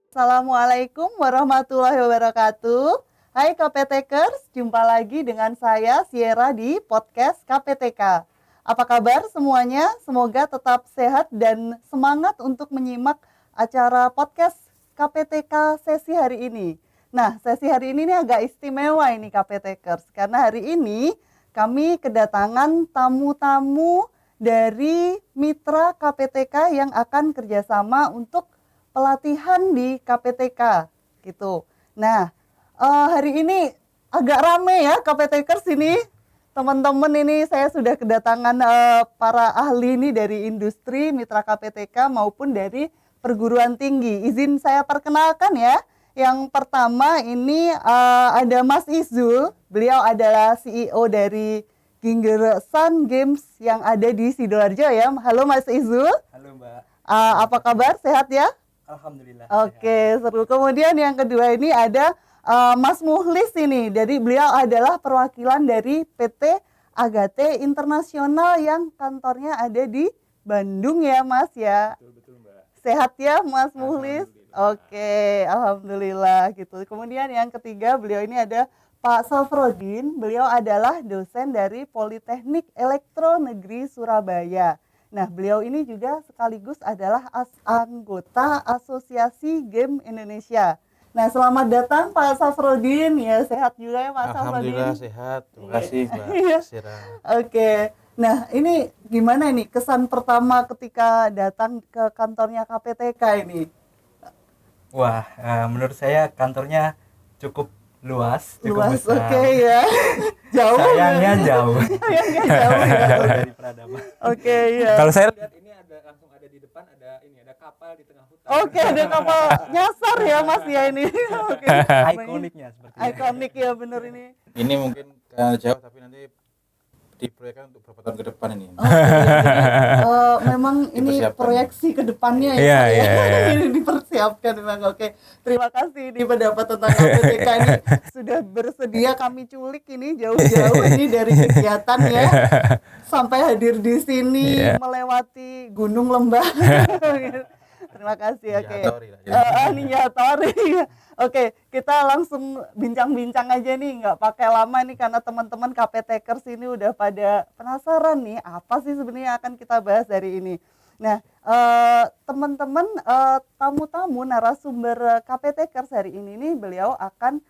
Assalamualaikum warahmatullahi wabarakatuh. Hai KPTkers, jumpa lagi dengan saya Sierra di podcast KPTK. Apa kabar semuanya? Semoga tetap sehat dan semangat untuk menyimak acara podcast KPTK sesi hari ini. Nah, sesi hari ini nih agak istimewa ini KPTkers, karena hari ini kami kedatangan tamu-tamu dari mitra KPTK yang akan kerjasama untuk pelatihan di KPTK gitu. Nah, hari ini agak rame ya KPTkers ini. Teman-teman ini saya sudah kedatangan para ahli ini dari industri mitra KPTK maupun dari perguruan tinggi. Izin saya perkenalkan ya. Yang pertama ini ada Mas Izul. Beliau adalah CEO dari Ginger Sun Games yang ada di Sidoarjo ya. Halo Mas Izul. Halo Mbak. Apa kabar? Sehat ya? Alhamdulillah. Oke, seru. Kemudian yang kedua ini ada Mas Muhlis ini. Jadi beliau adalah perwakilan dari PT Agate Internasional yang kantornya ada di Bandung ya Mas ya. Betul Mbak. Sehat ya Mas Muhlis? Oke, alhamdulillah gitu. Kemudian yang ketiga beliau ini ada Pak Safrodin. Beliau adalah dosen dari Politeknik Elektro Negeri Surabaya. Nah, beliau ini juga sekaligus adalah anggota Asosiasi Game Indonesia. Nah, selamat datang Pak Safrodin. Ya, sehat juga ya Pak Safrodin? Alhamdulillah sehat. Terima kasih Mbak Sira. Oke. Nah, ini gimana ini kesan pertama ketika datang ke kantornya KPTK ini? Wah, menurut saya kantornya cukup luas, cukup Luas, besar. oke ya. Jauh. Sayangnya ya? jauh. Sayangnya jauh ya. Jauh dari Pradama. Oke ya. Kalau saya lihat ini langsung ada di depan ada kapal di tengah hutan. Oke, ada kapal nyasar ya Mas ya ini. Oke. Ikoniknya seperti ini. Ikonik ya bener ini. ini mungkin jauh tapi nanti diproyekkan untuk beberapa tahun ke depan ini. Oh, jadi, memang ini Dipersiapkan. proyeksi ke depannya ya. Iya, Pak, iya, ya. iya. Ini dipersiapkan memang. Oke. Terima kasih di pendapat tentang KPTK ini sudah bersedia kami culik ini jauh-jauh ini dari kegiatan ya. Sampai hadir di sini Iya. melewati gunung lembah. Terima kasih. Oke. Ninjatori lah, Ninjatori. Oke, kita langsung bincang-bincang aja nih, nggak pakai lama nih karena teman-teman KPTkers ini udah pada penasaran nih apa sih sebenarnya akan kita bahas hari ini. Nah, teman-teman tamu-tamu narasumber KPTkers hari ini nih beliau akan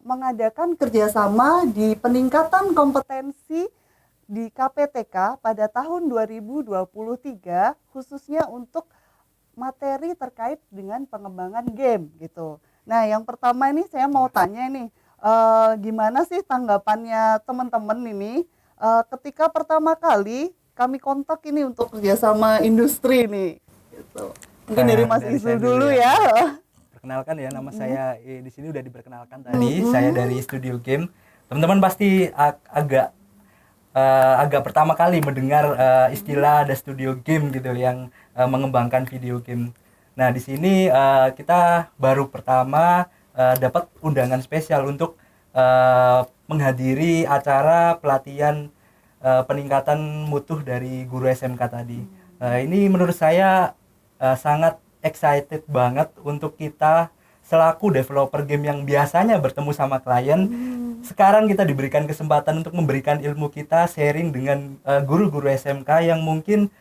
mengadakan kerjasama di peningkatan kompetensi di KPTK pada tahun 2023 khususnya untuk materi terkait dengan pengembangan game gitu. Nah, yang pertama ini saya mau tanya nih, gimana sih tanggapannya teman-teman ini ketika pertama kali kami kontak ini untuk kerjasama industri nih. Gitu. Mungkin dari Mas Dari Izul saya dulu dulu ya. Perkenalkan ya, nama saya di sini udah diperkenalkan tadi. Saya dari Studio Game. Teman-teman pasti agak pertama kali mendengar istilah ada studio game gitu yang mengembangkan video game. Nah, di sini kita baru pertama dapat undangan spesial untuk menghadiri acara pelatihan peningkatan mutu dari guru SMK tadi. Ini menurut saya sangat excited banget untuk kita selaku developer game yang biasanya bertemu sama klien. Sekarang kita diberikan kesempatan untuk memberikan ilmu kita, sharing dengan guru-guru SMK yang mungkin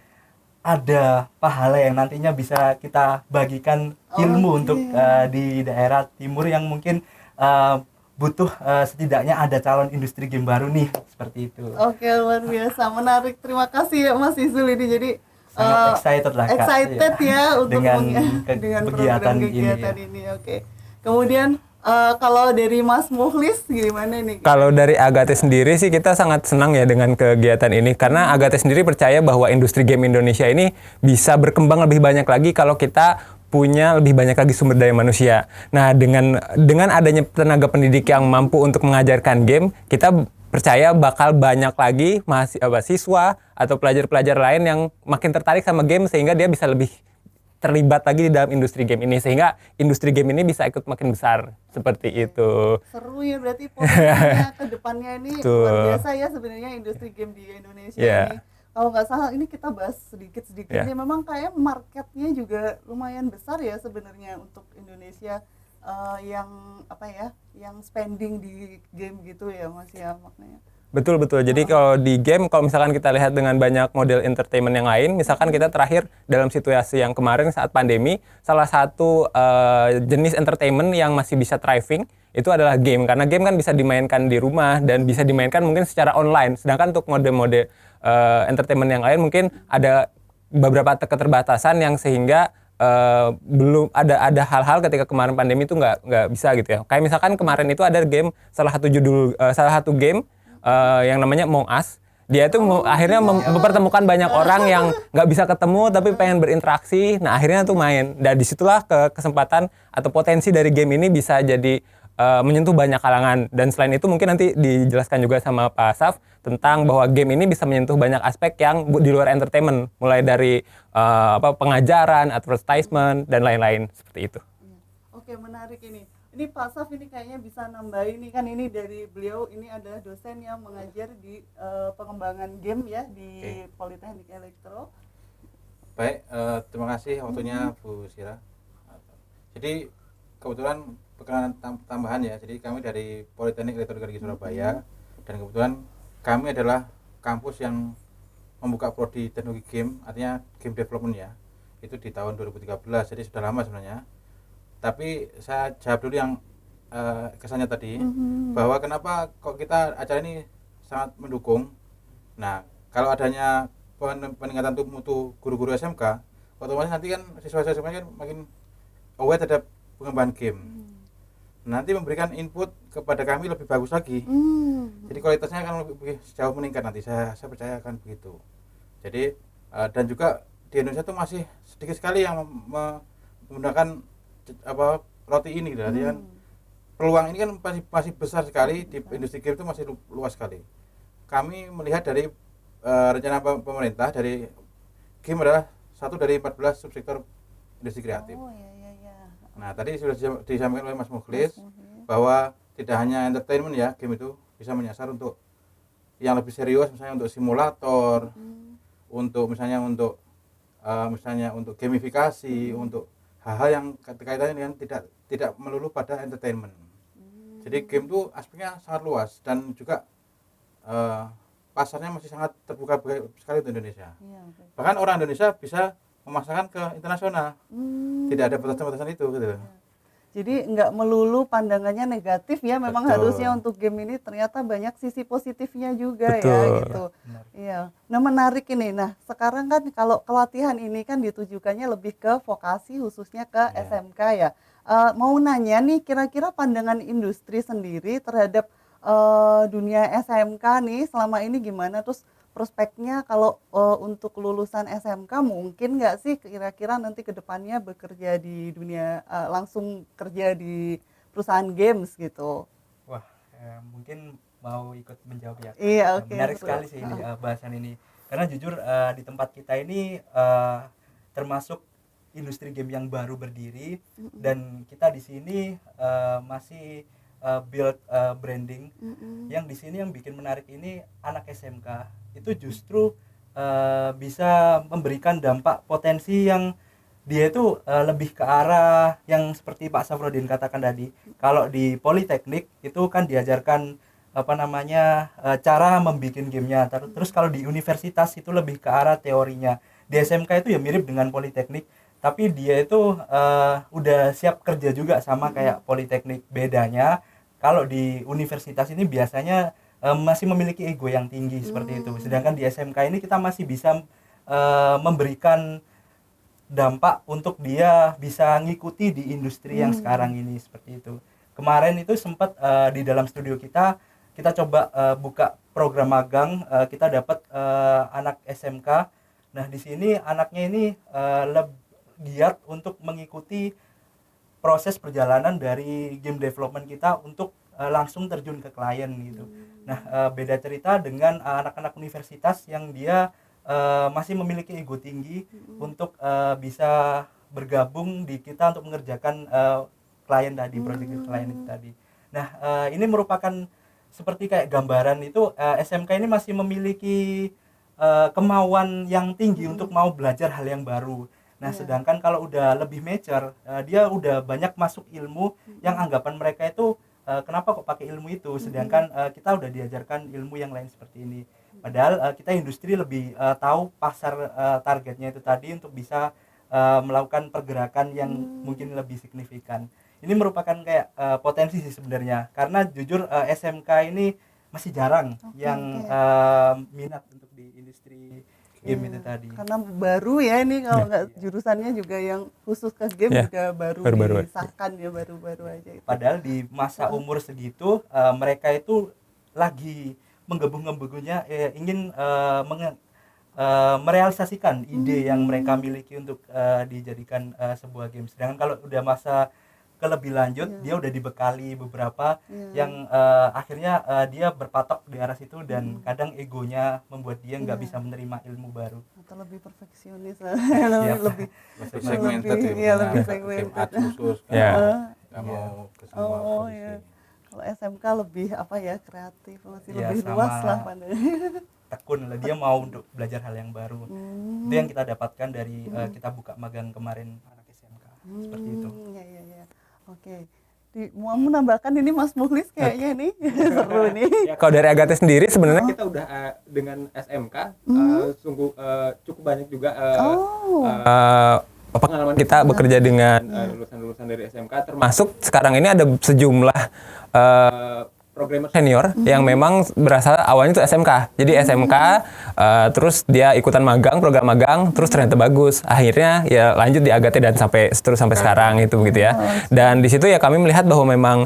ada pahala yang nantinya bisa kita bagikan ilmu untuk di daerah timur yang mungkin butuh setidaknya ada calon industri game baru nih, seperti itu. Oke, luar biasa, menarik. Terima kasih ya Mas Izul ini. Jadi Sangat excited lah Kak. excited ya untuk dengan dengan kegiatan program-kegiatan ini. ini. Oke. Kemudian kalau dari Mas Muhlis gimana nih? Kalau dari Agate sendiri sih kita sangat senang ya dengan kegiatan ini karena Agate sendiri percaya bahwa industri game Indonesia ini bisa berkembang lebih banyak lagi kalau kita punya lebih banyak lagi sumber daya manusia. Nah, dengan adanya tenaga pendidik yang mampu untuk mengajarkan game, kita percaya bakal banyak lagi mahasiswa atau pelajar-pelajar lain yang makin tertarik sama game sehingga dia bisa lebih terlibat lagi di dalam industri game ini sehingga industri game ini bisa ikut makin besar seperti itu. Seru ya berarti potensinya ke depannya ini Betul. luar biasa ya sebenarnya industri game di Indonesia Yeah. ini. kalau nggak salah ini kita bahas sedikit-sedikit Ya. ya, memang kayak marketnya juga lumayan besar ya sebenarnya untuk Indonesia, yang apa ya, yang spending di game gitu ya Mas ya maknanya. Betul betul. Jadi kalau di game, kalau misalkan kita lihat dengan banyak model entertainment yang lain, misalkan kita terakhir dalam situasi yang kemarin saat pandemi, salah satu jenis entertainment yang masih bisa thriving itu adalah game, karena game kan bisa dimainkan di rumah dan bisa dimainkan mungkin secara online. Sedangkan untuk mode-mode entertainment yang lain mungkin ada beberapa keterbatasan yang sehingga belum ada hal-hal ketika kemarin pandemi itu nggak bisa gitu ya. Kayak misalkan kemarin itu ada game salah satu game yang namanya Among Us. Dia itu akhirnya mempertemukan banyak orang yang nggak bisa ketemu tapi pengen berinteraksi. Nah akhirnya tuh main. Dan disitulah kesempatan atau potensi dari game ini bisa jadi menyentuh banyak kalangan. Dan selain itu mungkin nanti dijelaskan juga sama Pak Asaf tentang bahwa game ini bisa menyentuh banyak aspek yang di luar entertainment. Mulai dari pengajaran, advertisement, dan lain-lain seperti itu. Oke, menarik ini. Ini Pak Saf ini kayaknya bisa nambahin nih, kan ini dari beliau ini adalah dosen yang mengajar di pengembangan game ya di Politeknik Elektro. Baik, terima kasih waktunya Bu Sira. Jadi kebetulan perkenalan tambahan ya. Jadi kami dari Politeknik Elektronika Surabaya dan kebetulan kami adalah kampus yang membuka prodi teknologi game, artinya game development ya. Itu di tahun 2013, jadi sudah lama sebenarnya. Tapi saya jawab dulu yang kesannya tadi, bahwa kenapa kok kita acara ini sangat mendukung. Nah, kalau adanya peningkatan mutu guru-guru SMK, otomatis nanti kan siswa-siswa kan makin aware terhadap pengembangan game. Nanti memberikan input kepada kami lebih bagus lagi. Jadi kualitasnya akan lebih jauh meningkat nanti. Saya percaya akan begitu. Jadi dan juga di Indonesia itu masih sedikit sekali yang menggunakan roti ini gitu. Kan peluang ini kan masih besar sekali di industri game itu masih luas sekali. Kami melihat dari rencana pemerintah dari game adalah satu dari 14 subsektor industri kreatif. Oh iya. Nah, tadi sudah disampaikan oleh Mas Mukhlis bahwa tidak hanya entertainment ya, game itu bisa menyasar untuk yang lebih serius, misalnya untuk simulator, untuk misalnya untuk gamifikasi, untuk hal-hal yang kaitannya dengan tidak melulu pada entertainment. Jadi game itu aspeknya sangat luas dan juga pasarnya masih sangat terbuka sekali untuk Indonesia. Bahkan orang Indonesia bisa memasarkan ke internasional. Tidak ada batasan-batasan itu gitu. Jadi nggak melulu pandangannya negatif ya, memang Betul. harusnya untuk game ini ternyata banyak sisi positifnya juga. Betul. Ya gitu. Iya. Nah menarik ini. Nah sekarang kan kalau pelatihan ini kan ditujukannya lebih ke vokasi khususnya ke SMK ya. Mau nanya nih, kira-kira pandangan industri sendiri terhadap dunia SMK nih selama ini gimana? Terus prospeknya kalau untuk lulusan SMK mungkin nggak sih kira-kira nanti ke depannya bekerja di dunia langsung kerja di perusahaan games gitu? Wah, mungkin mau ikut menjawab ya. Iya, oke. Menarik betul. sekali sih ini bahasan ini. Karena jujur di tempat kita ini termasuk industri game yang baru berdiri dan kita di sini masih build branding. Yang di sini yang bikin menarik ini anak SMK itu justru bisa memberikan dampak potensi yang dia itu lebih ke arah yang seperti Pak Safrodin katakan tadi. Kalau di Politeknik itu kan diajarkan cara membuat gamenya. Terus kalau di universitas itu lebih ke arah teorinya. Di SMK itu ya mirip dengan Politeknik, tapi dia itu udah siap kerja juga sama kayak Politeknik. Bedanya kalau di universitas ini biasanya masih memiliki ego yang tinggi seperti itu. Sedangkan di SMK ini kita masih bisa memberikan dampak untuk dia bisa ngikuti di industri yang sekarang ini seperti itu. Kemarin itu sempat di dalam studio kita coba buka program magang, kita dapat anak SMK. Nah, di sini anaknya ini giat untuk mengikuti proses perjalanan dari game development kita untuk langsung terjun ke klien gitu. Nah, beda cerita dengan anak-anak universitas yang dia masih memiliki ego tinggi untuk bisa bergabung di kita untuk mengerjakan klien tadi, proyek klien itu tadi. Nah, ini merupakan seperti kayak gambaran itu SMK ini masih memiliki kemauan yang tinggi untuk mau belajar hal yang baru. Nah, sedangkan kalau udah lebih mature, dia udah banyak masuk ilmu yang anggapan mereka itu kenapa kok pakai ilmu itu, sedangkan kita udah diajarkan ilmu yang lain seperti ini. Padahal kita industri lebih tahu pasar targetnya itu tadi untuk bisa melakukan pergerakan yang mungkin lebih signifikan. Ini merupakan kayak potensi sih sebenarnya, karena jujur SMK ini masih jarang yang minat untuk di industri game itu tadi. Karena baru ya ini, kalau nggak jurusannya juga yang khusus ke game juga baru disahkan ya, baru-baru aja itu. Padahal di masa umur segitu mereka itu lagi menggebu-gebunya ingin merealisasikan ide yang mereka miliki untuk dijadikan sebuah game. Sedangkan kalau udah masa lebih lanjut, dia udah dibekali beberapa yang akhirnya dia berpatok di arah situ, dan kadang egonya membuat dia nggak bisa menerima ilmu baru atau lebih perfeksionis lebih segmented lebih segmented khusus nggak mau ke semua produksi. Kalau SMK lebih apa ya, kreatif, masih lebih luas lah pandangannya. Tekun lah, dia mau untuk belajar hal yang baru. Itu yang kita dapatkan dari kita buka magang kemarin anak SMK seperti itu. Ya. Oke, mau menambahkan ini Mas Mukhlis kayaknya nih seru nih. Kalau dari Agate sendiri sebenarnya Kita udah dengan SMK sungguh cukup banyak juga pengalaman kita bekerja dengan lulusan-lulusan dari SMK, termasuk sekarang ini ada sejumlah programmer senior yang memang berasal awalnya itu SMK. Jadi SMK terus dia ikutan magang, program magang, terus ternyata bagus. Akhirnya ya lanjut di Agate dan sampai sekarang itu begitu ya. Dan di situ ya kami melihat bahwa memang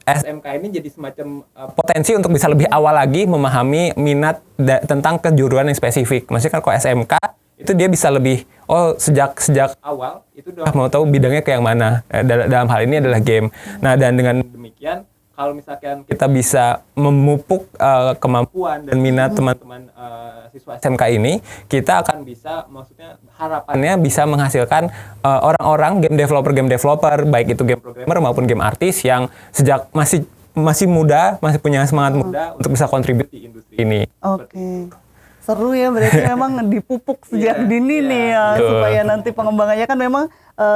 SMK ini jadi semacam potensi untuk bisa lebih awal lagi memahami minat tentang kejuruan yang spesifik. Maksudnya kan kalau SMK itu dia bisa lebih sejak awal itu udah mau tahu bidangnya ke yang mana. Dalam hal ini adalah game. Nah, dan dengan demikian, kalau misalkan kita bisa memupuk kemampuan dan minat teman-teman siswa SMK ini, kita akan bisa, maksudnya harapannya bisa menghasilkan orang-orang game developer, baik itu game programmer maupun game artis yang sejak masih muda, masih punya semangat muda untuk bisa kontribut di industri ini. Oke. Seru ya, berarti memang dipupuk sejak dini nih ya, supaya nanti pengembangannya kan memang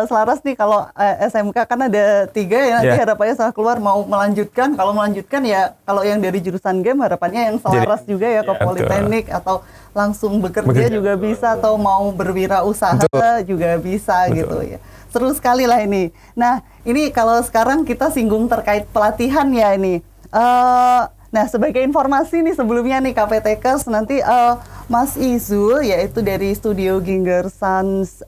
selaras nih. Kalau SMK kan ada 3 ya, nanti harapannya setelah keluar mau melanjutkan, kalau melanjutkan ya kalau yang dari jurusan game harapannya yang selaras juga ya ke politeknik atau langsung bekerja juga bisa, atau mau berwirausaha juga bisa gitu ya. Seru sekali lah ini. Nah, ini kalau sekarang kita singgung terkait pelatihan ya ini. Nah, sebagai informasi nih sebelumnya nih KPTkers, nanti Mas Izul yaitu dari studio Ginger Suns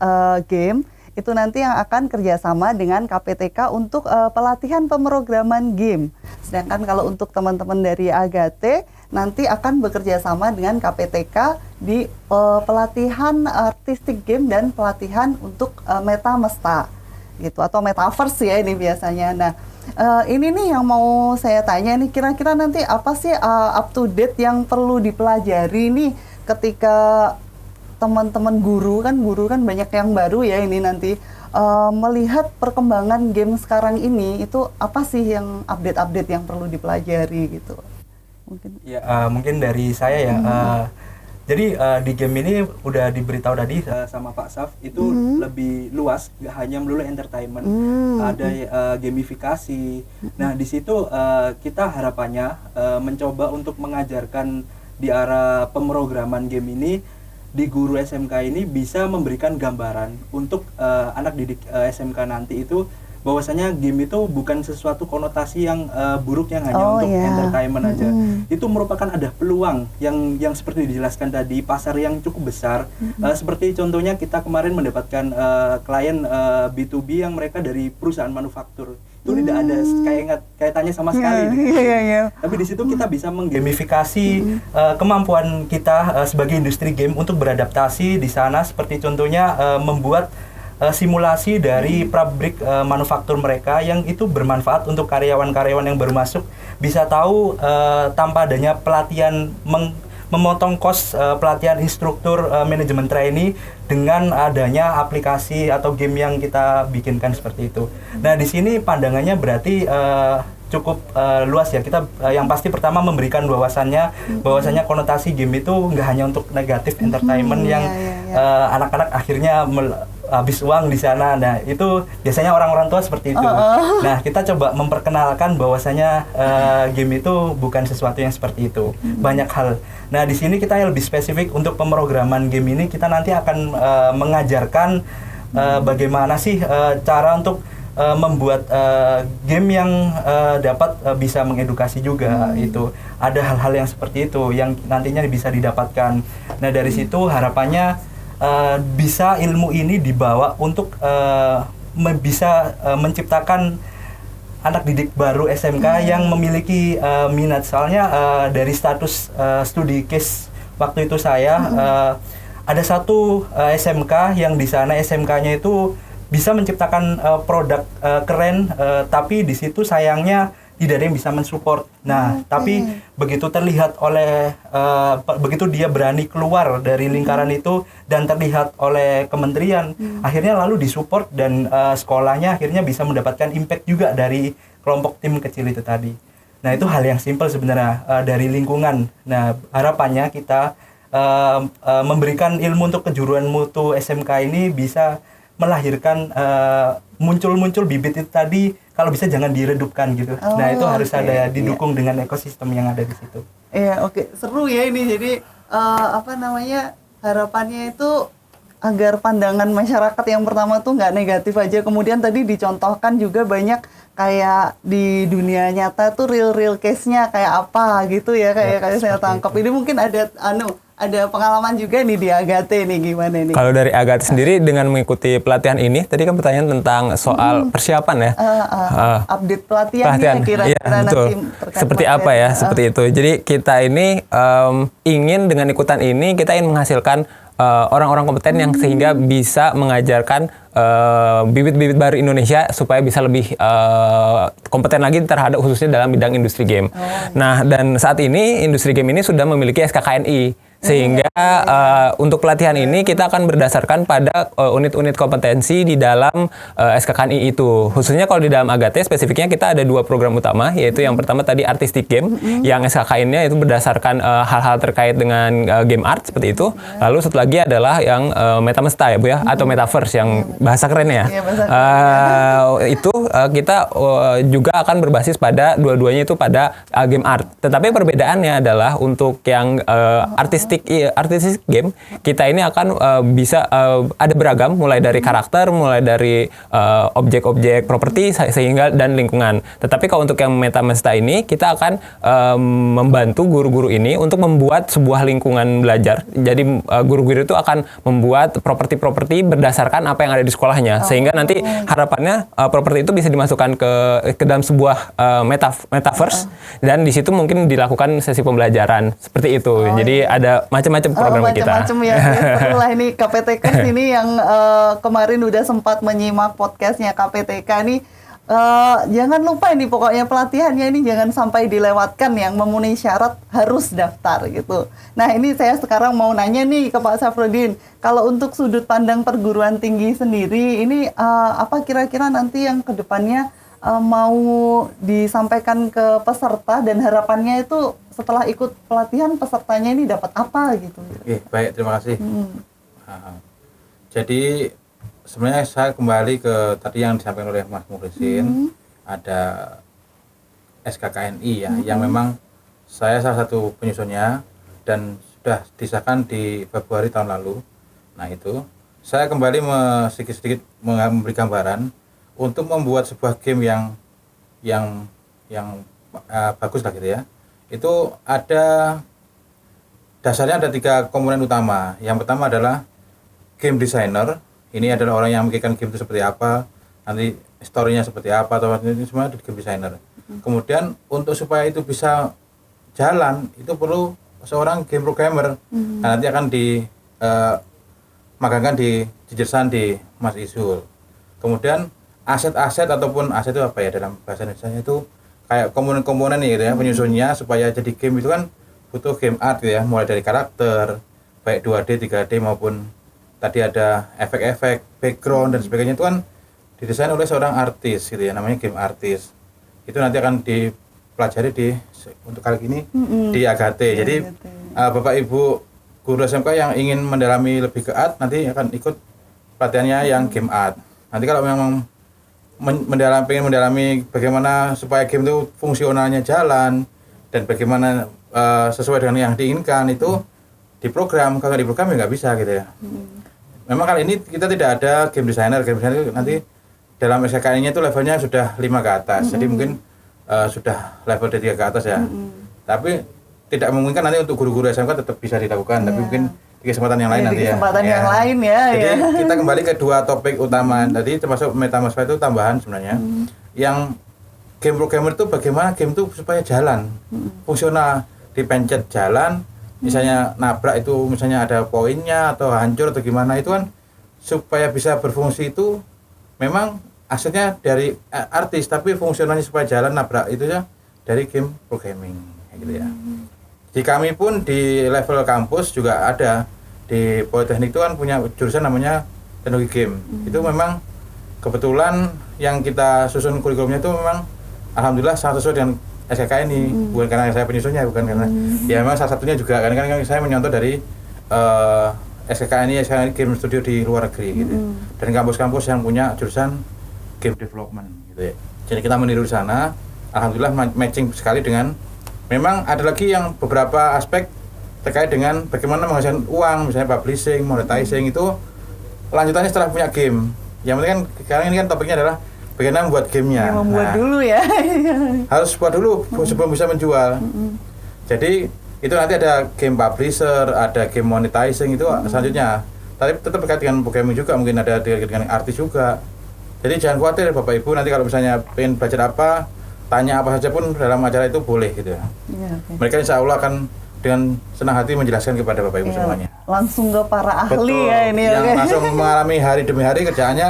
Game itu nanti yang akan kerjasama dengan KPTK untuk pelatihan pemrograman game. Sedangkan kalau untuk teman-teman dari Agate nanti akan bekerja sama dengan KPTK di pelatihan artistic game dan pelatihan untuk metamesta gitu, atau metaverse ya ini biasanya. Nah, ini nih yang mau saya tanya nih, kira-kira nanti apa sih up to date yang perlu dipelajari nih ketika teman-teman guru kan banyak yang baru ya ini nanti melihat perkembangan game sekarang ini, itu apa sih yang update-update yang perlu dipelajari gitu? Mungkin dari saya ya. Jadi di game ini udah diberitahu tadi sama Pak Saf itu lebih luas, gak hanya melulu entertainment, ada gamifikasi. Nah di situ kita harapannya mencoba untuk mengajarkan di arah pemrograman game ini, di guru SMK ini bisa memberikan gambaran untuk anak didik SMK nanti itu, bahwasanya game itu bukan sesuatu konotasi yang buruk yang hanya untuk entertainment aja. Itu merupakan ada peluang yang seperti dijelaskan tadi, pasar yang cukup besar. Seperti contohnya kita kemarin mendapatkan klien B2B yang mereka dari perusahaan manufaktur. Itu tidak ada kaitannya sama sekali. Tapi di situ kita bisa menggamifikasi kemampuan kita sebagai industri game untuk beradaptasi di sana, seperti contohnya membuat simulasi dari pabrik manufaktur mereka yang itu bermanfaat untuk karyawan-karyawan yang baru masuk, bisa tahu tanpa adanya pelatihan, memotong kos pelatihan instruktur manajemen trainee dengan adanya aplikasi atau game yang kita bikinkan seperti itu. Nah di sini pandangannya berarti cukup luas ya. Kita yang pasti pertama memberikan bahwasannya konotasi game itu nggak hanya untuk negatif entertainment yang anak-anak akhirnya habis uang di sana. Nah, itu biasanya orang-orang tua seperti itu. Nah, kita coba memperkenalkan bahwasanya game itu bukan sesuatu yang seperti itu. Banyak hal. Nah, di sini kita yang lebih spesifik untuk pemrograman game ini, kita nanti akan mengajarkan bagaimana sih cara untuk membuat game yang dapat bisa mengedukasi juga. Itu ada hal-hal yang seperti itu yang nantinya bisa didapatkan. Nah, dari situ harapannya bisa ilmu ini dibawa untuk bisa menciptakan anak didik baru SMK yang memiliki minat. Soalnya dari status studi case waktu itu saya ada satu SMK yang di sana SMK-nya itu bisa menciptakan produk keren, tapi di situ sayangnya tidak ada yang bisa mensupport. Nah, tapi begitu terlihat oleh begitu dia berani keluar dari lingkaran itu dan terlihat oleh kementerian, akhirnya lalu disupport dan sekolahnya akhirnya bisa mendapatkan impact juga dari kelompok tim kecil itu tadi. Nah, itu hal yang simpel sebenarnya dari lingkungan. Nah, harapannya kita memberikan ilmu untuk kejuruan mutu SMK ini bisa melahirkan muncul bibit itu tadi, kalau bisa jangan diredupkan gitu. Nah, itu harus ada didukung dengan ekosistem yang ada di situ. Iya, seru ya ini. Jadi harapannya itu agar pandangan masyarakat yang pertama tuh nggak negatif aja. Kemudian tadi dicontohkan juga banyak kayak di dunia nyata tuh real case-nya kayak apa gitu ya, kayak saya tangkap. Ini mungkin ada pengalaman juga nih di Agate nih, gimana nih? Kalau dari Agate sendiri dengan mengikuti pelatihan ini, tadi kan pertanyaan tentang soal persiapan ya. Update pelatihannya kira-kira betul. nanti Seperti apa ya, seperti itu. Jadi kita ini ingin dengan ikutan ini, kita ingin menghasilkan orang-orang kompeten yang sehingga bisa mengajarkan bibit-bibit baru Indonesia supaya bisa lebih kompeten lagi terhadap khususnya dalam bidang industri game. Nah, dan saat ini industri game ini sudah memiliki SKKNI. Sehingga untuk pelatihan ini kita akan berdasarkan pada unit-unit kompetensi di dalam SKKNI itu. Khususnya kalau di dalam Agate spesifiknya kita ada 2 program utama, yaitu yang pertama tadi artistic game, yang SKKN-nya itu berdasarkan hal-hal terkait dengan game art seperti itu. Lalu satu lagi adalah yang Metamesta ya Bu ya, atau Metaverse yang bahasa keren ya. Itu kita juga akan berbasis pada dua-duanya itu pada game art. Tetapi perbedaannya adalah untuk yang artistic game, kita ini akan bisa ada beragam, mulai dari karakter, mulai dari objek-objek properti sehingga dan lingkungan. Tetapi kalau untuk yang Metamesta ini, kita akan membantu guru-guru ini untuk membuat sebuah lingkungan belajar. Jadi guru-guru itu akan membuat properti-properti berdasarkan apa yang ada di sekolahnya, sehingga nanti harapannya properti itu bisa dimasukkan ke dalam sebuah metaverse, dan di situ mungkin dilakukan sesi pembelajaran seperti itu. Jadi ada macam-macam program kita. Macam-macam ya. Setelah ini KPTK ini yang kemarin udah sempat menyimak podcastnya KPTK nih, jangan lupa ini pokoknya pelatihannya ini jangan sampai dilewatkan, yang memenuhi syarat harus daftar gitu. Nah, ini saya sekarang mau nanya nih ke Pak Safruddin, kalau untuk sudut pandang perguruan tinggi sendiri ini apa kira-kira nanti yang kedepannya mau disampaikan ke peserta, dan harapannya itu setelah ikut pelatihan pesertanya ini dapat apa gitu? Oke, baik, terima kasih. Jadi sebenarnya saya kembali ke tadi yang disampaikan oleh Mas Mukhlisin, ada SKKNI ya, yang memang saya salah satu penyusunnya dan sudah disahkan di Februari tahun lalu. Nah, itu saya kembali sedikit-sedikit memberi gambaran untuk membuat sebuah game yang bagus lah gitu ya. Itu ada dasarnya, ada 3 komponen utama. Yang pertama adalah game designer. Ini adalah orang yang memikirkan game itu seperti apa, nanti story-nya seperti apa, atau ini semua dari game designer. Kemudian untuk supaya itu bisa jalan, itu perlu seorang game programmer. Nah, nanti akan magangkan di jurusan di Mas Isul. Kemudian aset-aset ataupun aset itu apa ya dalam bahasa Indonesia itu kayak komponen-komponen gitu ya, penyusunnya supaya jadi game itu kan butuh game art gitu ya, mulai dari karakter baik 2D, 3D maupun tadi ada efek-efek, background dan sebagainya, itu kan didesain oleh seorang artis gitu ya, namanya game artist. itu nanti akan dipelajari untuk kali ini di Agate. Jadi Bapak Ibu guru SMK yang ingin mendalami lebih ke art nanti akan ikut pelatihannya yang game art. Nanti kalau memang pengen mendalami bagaimana supaya game itu fungsionalnya jalan dan bagaimana sesuai dengan yang diinginkan itu diprogram. Kalau diprogram ya nggak bisa gitu ya. Memang kali ini kita tidak ada game designer nanti dalam SKKN-nya itu levelnya sudah 5 ke atas. Jadi mungkin sudah level D3 ke atas ya. Tapi tidak memungkinkan nanti untuk guru-guru SMK tetap bisa dilakukan, tapi mungkin di kesempatan yang lain nanti ya. Kesempatan yang lain ya. Jadi kita kembali ke dua topik utama. Tadi termasuk MetaMask itu tambahan sebenarnya. Yang game programmer itu bagaimana game itu supaya jalan, fungsional, dipencet jalan, misalnya nabrak itu misalnya ada poinnya atau hancur atau gimana itu kan supaya bisa berfungsi itu memang asalnya dari artis tapi fungsionalnya supaya jalan nabrak itu ya dari game programming gitu ya. Di kami pun di level kampus juga ada di Politeknik itu kan punya jurusan namanya teknologi game. Itu memang kebetulan yang kita susun kurikulumnya itu memang alhamdulillah sangat sesuai dengan SKK ini. Bukan karena saya penyusunnya, bukan karena ya memang salah satunya juga kan saya menyontoh dari SKK ini game studio di luar negeri gitu. Dan kampus-kampus yang punya jurusan game development gitu ya. Jadi kita meniru di sana, alhamdulillah matching sekali dengan. Memang ada lagi yang beberapa aspek terkait dengan bagaimana menghasilkan uang, misalnya publishing, monetizing itu lanjutannya setelah punya game. Yang penting kan sekarang ini kan topiknya adalah bagaimana membuat gamenya. Membuat dulu ya. Harus buat dulu sebelum bisa menjual. Jadi itu nanti ada game publisher, ada game monetizing itu selanjutnya. Tapi tetap berkait dengan programming juga, mungkin ada dengan artis juga. Jadi jangan khawatir Bapak Ibu, nanti kalau misalnya pengen belajar apa, tanya apa saja pun dalam acara itu boleh gitu ya. Mereka insya Allah akan dengan senang hati menjelaskan kepada Bapak Ibu semuanya. Langsung ke para ahli. Betul, Ya ini. Yang langsung mengalami hari demi hari kerjaannya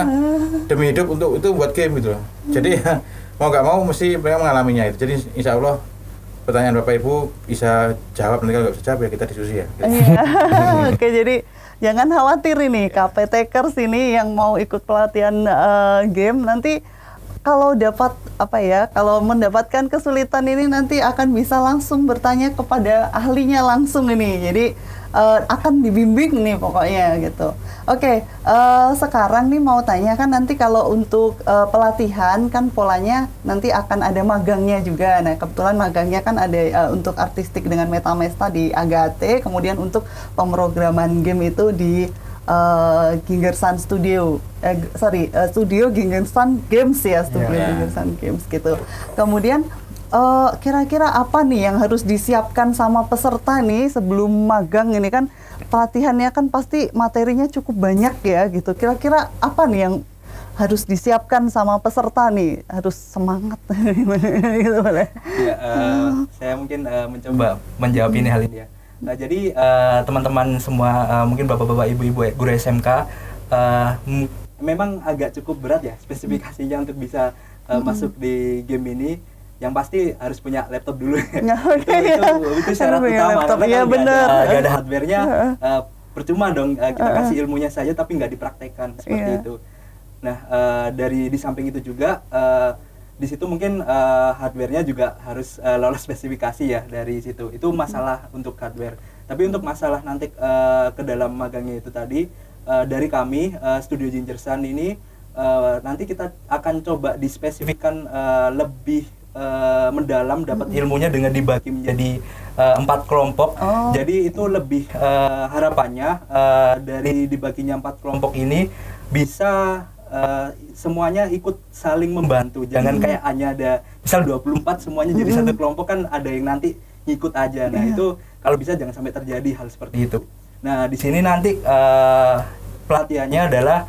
demi hidup untuk itu buat game gitu. Jadi mau nggak mau mesti mereka mengalaminya itu. Jadi insya Allah pertanyaan Bapak Ibu bisa jawab, nanti kalau nggak bisa jawab ya kita diskusi ya. Oke, jadi jangan khawatir ini KPTkers ini yang mau ikut pelatihan game nanti kalau dapat kalau mendapatkan kesulitan ini nanti akan bisa langsung bertanya kepada ahlinya langsung ini. Jadi akan dibimbing nih pokoknya gitu. Oke, sekarang nih mau tanya kan nanti kalau untuk pelatihan kan polanya nanti akan ada magangnya juga. Nah kebetulan magangnya kan ada untuk artistik dengan MetaMesta di Agate, kemudian untuk pemrograman game itu di Gingersan Studio, Studio Gingersan Games ya, Gingersan Games gitu. Kemudian kira-kira apa nih yang harus disiapkan sama peserta nih sebelum magang ini kan pelatihannya kan pasti materinya cukup banyak ya gitu. Kira-kira apa nih yang harus disiapkan sama peserta nih, harus semangat gitu boleh? Ya, saya mungkin mencoba menjawab ini hal ini ya. Nah, jadi teman-teman semua, mungkin bapak-bapak, ibu-ibu guru SMK, memang agak cukup berat ya spesifikasinya untuk bisa masuk di game ini. Yang pasti harus punya laptop dulu. Itu syarat utama. Karena nggak ada hardware-nya, percuma dong kita kasih ilmunya saja tapi nggak dipraktekkan seperti itu. Nah, di samping itu juga di situ mungkin hardware-nya juga harus lolos spesifikasi ya dari situ. Itu masalah untuk hardware. Tapi untuk masalah nanti ke dalam magangnya itu tadi dari kami Studio Gingersan ini nanti kita akan coba dispesifikkan lebih mendalam, dapat ilmunya dengan dibagi menjadi 4 kelompok. Jadi itu lebih harapannya dari dibaginya 4 kelompok ini bisa semuanya ikut saling membantu. Jangan kayak hanya ada misal 24 semuanya jadi satu kelompok, kan ada yang nanti ngikut aja. Nah, itu kalau bisa jangan sampai terjadi hal seperti itu. Nah, di sini nanti pelatihannya adalah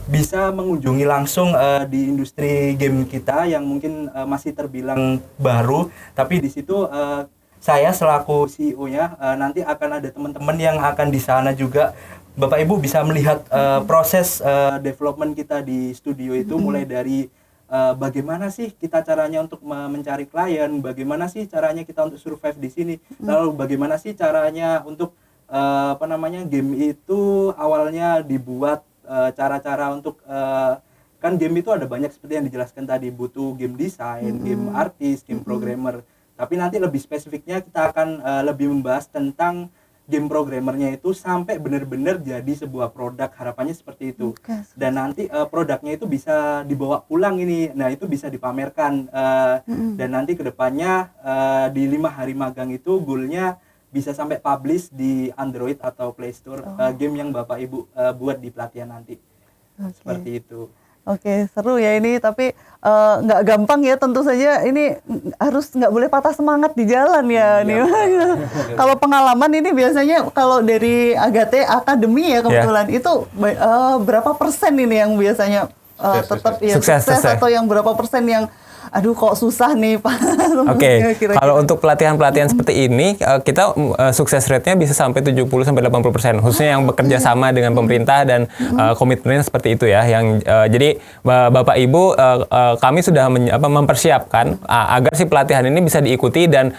bisa mengunjungi langsung di industri game kita yang mungkin masih terbilang baru, tapi di situ saya selaku CEO-nya nanti akan ada teman-teman yang akan di sana juga. Bapak Ibu bisa melihat proses development kita di studio itu mulai dari bagaimana sih kita caranya untuk mencari klien, bagaimana sih caranya kita untuk survive di sini, lalu bagaimana sih caranya untuk game itu awalnya dibuat, cara-cara untuk kan game itu ada banyak seperti yang dijelaskan tadi, butuh game design, game artis, game programmer. Tapi nanti lebih spesifiknya kita akan lebih membahas tentang game programmernya itu sampai benar-benar jadi sebuah produk, harapannya seperti itu. Dan nanti produknya itu bisa dibawa pulang ini, nah itu bisa dipamerkan dan nanti kedepannya di 5 hari magang itu goalnya bisa sampai publish di Android atau Play Store game yang Bapak Ibu buat di pelatihan nanti. Seperti itu. Oke, seru ya ini, tapi nggak gampang ya, tentu saja ini harus nggak boleh patah semangat di jalan ya. Nih. Kalau pengalaman ini biasanya kalau dari Agate Academy ya kebetulan itu berapa persen ini yang biasanya tetap ya sukses atau yang berapa persen yang aduh kok susah nih Pak. Oke, kalau untuk pelatihan-pelatihan seperti ini kita sukses rate-nya bisa sampai 70-80%, khususnya yang bekerja sama dengan pemerintah dan komitmennya seperti itu ya. Yang jadi Bapak Ibu kami sudah mempersiapkan agar si pelatihan ini bisa diikuti dan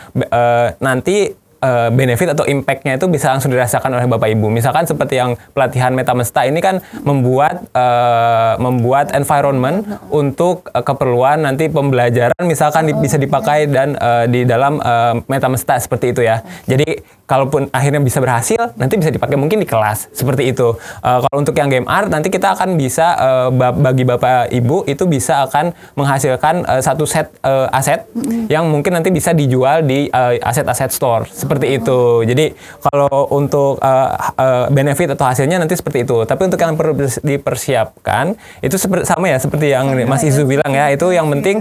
nanti benefit atau impact-nya itu bisa langsung dirasakan oleh Bapak Ibu. Misalkan seperti yang pelatihan Metamesta ini kan membuat environment untuk keperluan nanti pembelajaran misalkan bisa dipakai dan di dalam Metamesta seperti itu ya. Jadi kalaupun akhirnya bisa berhasil, nanti bisa dipakai mungkin di kelas seperti itu. Kalau untuk yang game art nanti kita akan bisa bagi Bapak Ibu itu bisa akan menghasilkan satu set aset yang mungkin nanti bisa dijual di aset-aset store. Seperti itu. Jadi kalau untuk benefit atau hasilnya nanti seperti itu. Tapi untuk yang perlu dipersiapkan itu sama ya seperti yang Mas Izu bilang ya. Itu yang penting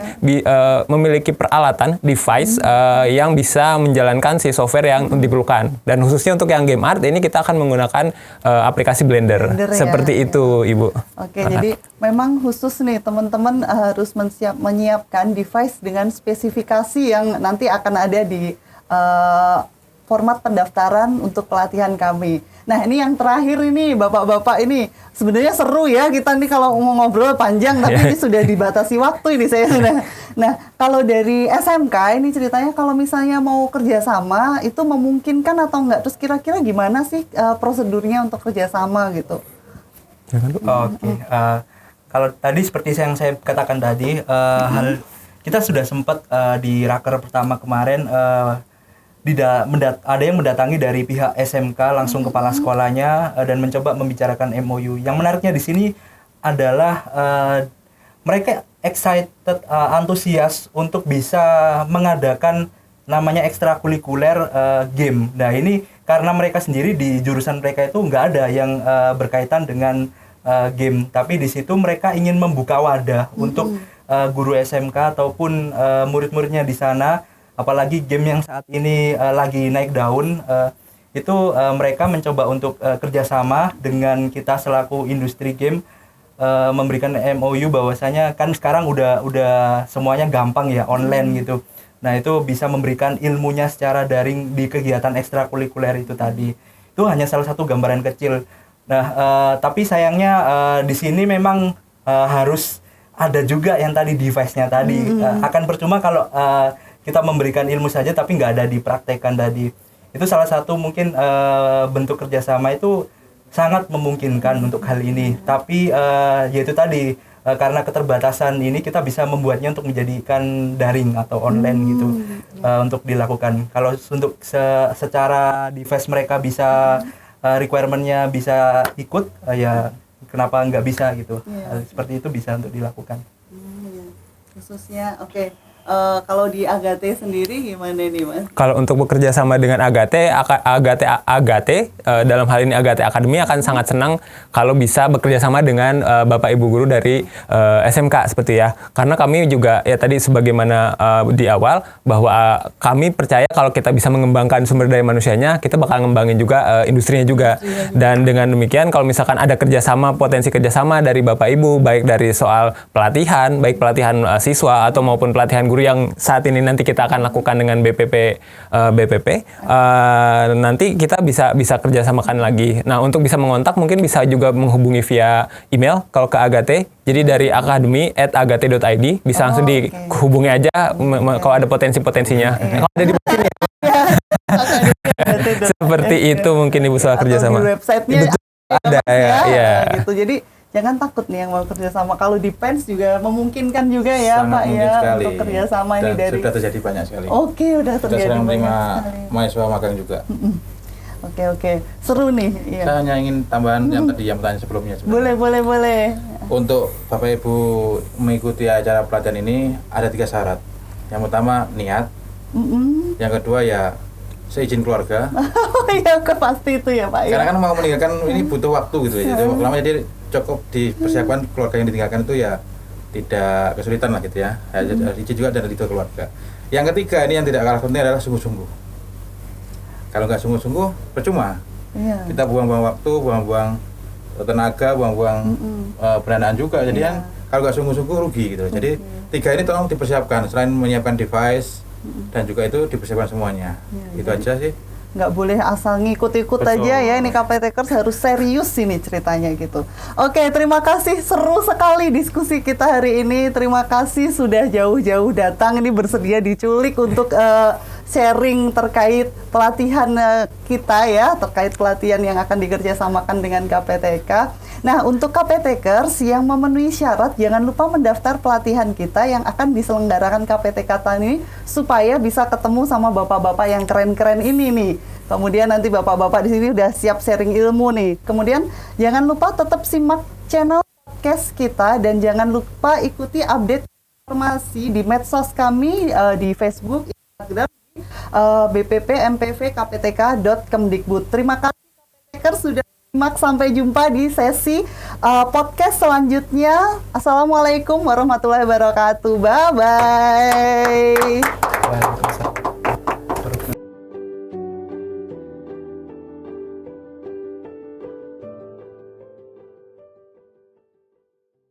memiliki peralatan device yang bisa menjalankan si software yang diperlukan. Dan khususnya untuk yang game art ini kita akan menggunakan aplikasi Blender seperti itu, Ibu. Oke, jadi memang khusus nih teman-teman harus menyiapkan device dengan spesifikasi yang nanti akan ada di format pendaftaran untuk pelatihan kami. Nah ini yang terakhir ini Bapak-Bapak ini sebenarnya seru ya kita nih kalau mau ngobrol panjang tapi ini sudah dibatasi waktu ini saya. Nah kalau dari SMK ini ceritanya kalau misalnya mau kerjasama itu memungkinkan atau enggak? Terus kira-kira gimana sih prosedurnya untuk kerjasama gitu? Oke. Kalau tadi seperti yang saya katakan tadi, kita sudah sempat di raker pertama kemarin ada yang mendatangi dari pihak SMK langsung kepala sekolahnya dan mencoba membicarakan MOU. Yang menariknya di sini adalah mereka excited, antusias untuk bisa mengadakan namanya ekstrakurikuler game. Nah ini karena mereka sendiri di jurusan mereka itu nggak ada yang berkaitan dengan game, tapi di situ mereka ingin membuka wadah untuk guru SMK ataupun murid-muridnya di sana. Apalagi game yang saat ini lagi naik daun, itu mereka mencoba untuk kerjasama dengan kita selaku industri game, memberikan MOU bahwasanya kan sekarang udah semuanya gampang ya online gitu. Nah itu bisa memberikan ilmunya secara daring di kegiatan ekstrakurikuler itu tadi. Itu hanya salah satu gambaran kecil. Nah tapi sayangnya di sini memang harus ada juga yang tadi device-nya tadi. Akan percuma kalau kita memberikan ilmu saja tapi nggak ada dipraktekkan tadi. Itu salah satu mungkin bentuk kerjasama itu sangat memungkinkan untuk hal ini. Tapi yaitu tadi karena keterbatasan ini kita bisa membuatnya untuk menjadikan daring atau online gitu untuk dilakukan. Kalau untuk secara device mereka bisa requirement-nya bisa ikut, ya kenapa nggak bisa gitu. Seperti itu bisa untuk dilakukan. Khususnya kalau di Agate sendiri gimana nih Mas? Kalau untuk bekerja sama dengan Agate dalam hal ini Agate Academy akan sangat senang kalau bisa bekerja sama dengan Bapak Ibu guru dari SMK seperti ya. Karena kami juga ya tadi sebagaimana di awal bahwa kami percaya kalau kita bisa mengembangkan sumber daya manusianya, kita bakal ngembangin juga industrinya juga. Dan dengan demikian kalau misalkan ada potensi kerjasama dari Bapak Ibu, baik dari soal pelatihan, baik pelatihan siswa atau maupun pelatihan guru yang saat ini nanti kita akan lakukan dengan BPP, nanti kita bisa kerjasamakan lagi. Nah untuk bisa mengontak mungkin bisa juga menghubungi via email kalau ke Agate. Jadi dari academy@agate.id bisa langsung dihubungi aja kalau ada potensinya. Kalau ada di sini seperti itu mungkin Ibu soal kerjasama. Di website-nya ada ya. gitu. Jadi jangan takut nih yang mau kerjasama. Kalau di PENS juga memungkinkan juga ya Sangat Pak mungkin ya sekali. untuk kerjasama ini Dan dari. sudah terjadi banyak sekali. Oke, udah Kita terjadi sering banyak menerima sekali. mahasiswa magang juga. Oke, seru nih. Iya. Saya hanya ingin tambahan yang tadi yang pertanyaan sebelumnya. sebenarnya. Boleh. Untuk Bapak Ibu mengikuti acara pelatihan ini ada 3 syarat. Yang pertama niat, yang kedua ya seizin keluarga. Oh iya, pasti itu ya Pak ya. Karena kan mau meninggalkan ini butuh waktu gitu ya. Jadi lama jadi cukup dipersiapkan keluarga yang ditinggalkan itu ya tidak kesulitan lah gitu ya. Harus izin juga dan itu keluarga. Yang ketiga ini yang tidak kalah penting adalah sungguh-sungguh. Kalau nggak sungguh-sungguh percuma. Iya. Kita buang-buang waktu, buang-buang tenaga, buang-buang pendanaan juga. Jadi kan kalau nggak sungguh-sungguh rugi gitu. Jadi 3 ini tolong dipersiapkan. Selain menyiapkan device dan juga itu dipersiapkan semuanya. Itu aja sih. Nggak boleh asal ngikut-ikut Betul. aja ya, ini KPTkers harus serius ini ceritanya gitu. Oke, terima kasih, seru sekali diskusi kita hari ini. Terima kasih sudah jauh-jauh datang ini bersedia diculik untuk sharing terkait pelatihan kita ya, terkait pelatihan yang akan dikerjasamakan dengan KPTK. Nah, untuk KPTkers yang memenuhi syarat, jangan lupa mendaftar pelatihan kita yang akan diselenggarakan KPTK ini supaya bisa ketemu sama bapak-bapak yang keren-keren ini nih. Kemudian nanti bapak-bapak di sini udah siap sharing ilmu nih. Kemudian jangan lupa tetap simak channel podcast kita dan jangan lupa ikuti update informasi di medsos kami di Facebook, Instagram, BPP MPV KPTK.Kemdikbud. Terima kasih KPTkers sudah simak, sampai jumpa di sesi podcast selanjutnya. Assalamualaikum warahmatullahi wabarakatuh. Bye bye. Waalaikumsalam.